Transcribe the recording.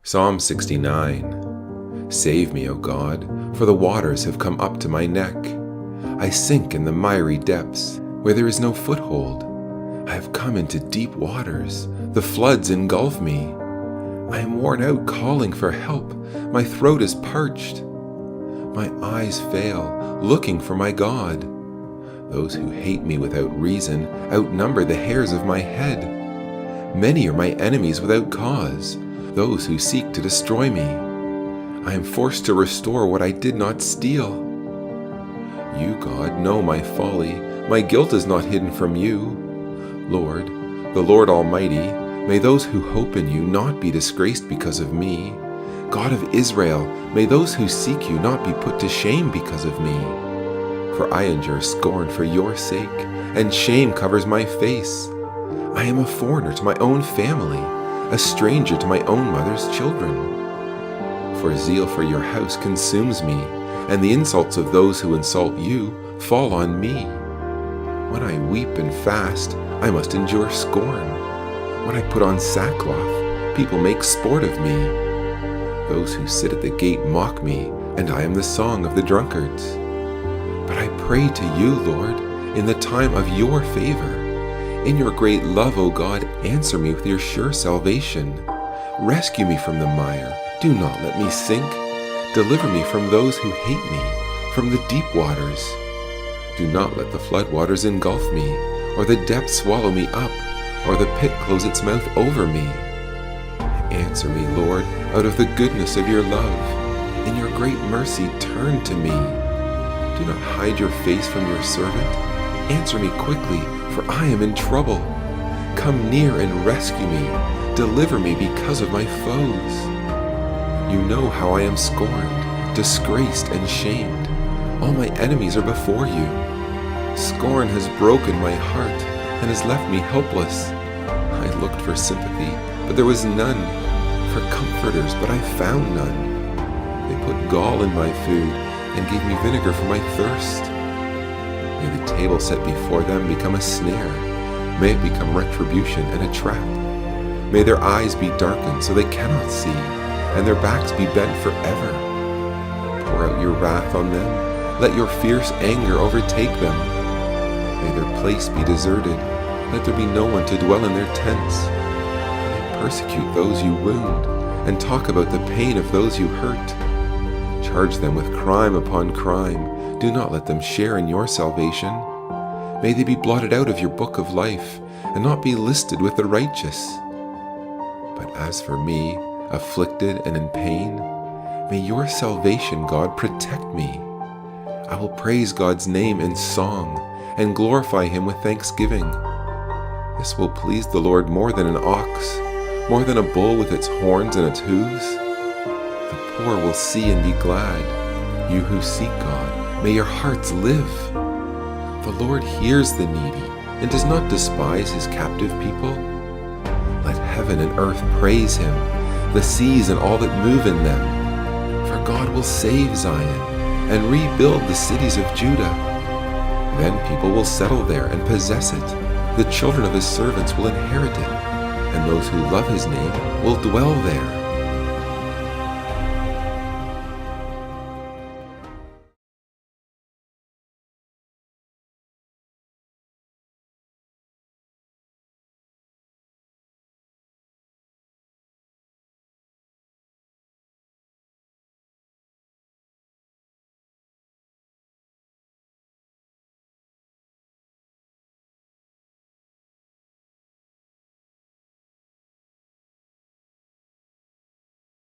Psalm 69. Save me, O God, for the waters have come up to my neck. I sink in the miry depths, where there is no foothold. I have come into deep waters. The floods engulf me. I am worn out calling for help. My throat is parched. My eyes fail, looking for my God. Those who hate me without reason outnumber the hairs of my head. Many are my enemies without cause, those who seek to destroy me. I am forced to restore what I did not steal. You, God, know my folly. My guilt is not hidden from you. Lord, the Lord Almighty, may those who hope in you not be disgraced because of me. God of Israel, may those who seek you not be put to shame because of me. For I endure scorn for your sake, and shame covers my face. I am a foreigner to my own family, a stranger to my own mother's children. For zeal for your house consumes me, and the insults of those who insult you fall on me. When I weep and fast, I must endure scorn. When I put on sackcloth, people make sport of me. Those who sit at the gate mock me, and I am the song of the drunkards. But I pray to you, Lord, in the time of your favor. In your great love, O God, answer me with your sure salvation. Rescue me from the mire. Do not let me sink. Deliver me from those who hate me, from the deep waters. Do not let the floodwaters engulf me, or the depths swallow me up, or the pit close its mouth over me. Answer me, Lord, out of the goodness of your love. In your great mercy, turn to me. Do not hide your face from your servant. Answer me quickly, for I am in trouble. Come near and rescue me. Deliver me because of my foes. You know how I am scorned, disgraced, and shamed. All my enemies are before you. Scorn has broken my heart and has left me helpless. I looked for sympathy, but there was none. For comforters, but I found none. They put gall in my food and gave me vinegar for my thirst. May the table set before them become a snare. May it become retribution and a trap. May their eyes be darkened so they cannot see, and their backs be bent forever. Pour out your wrath on them. Let your fierce anger overtake them. May their place be deserted. Let there be no one to dwell in their tents. May they persecute those you wound, and talk about the pain of those you hurt. Charge them with crime upon crime. Do not let them share in your salvation. May they be blotted out of your book of life, and not be listed with the righteous. But as for me, afflicted and in pain, may your salvation, God, protect me. I will praise God's name in song, and glorify him with thanksgiving. This will please the Lord more than an ox, more than a bull with its horns and its hooves. The poor will see and be glad. You who seek God, may your hearts live. The Lord hears the needy and does not despise his captive people. Let heaven and earth praise him, the seas and all that move in them. For God will save Zion and rebuild the cities of Judah. Then people will settle there and possess it. The children of his servants will inherit it, and those who love his name will dwell there.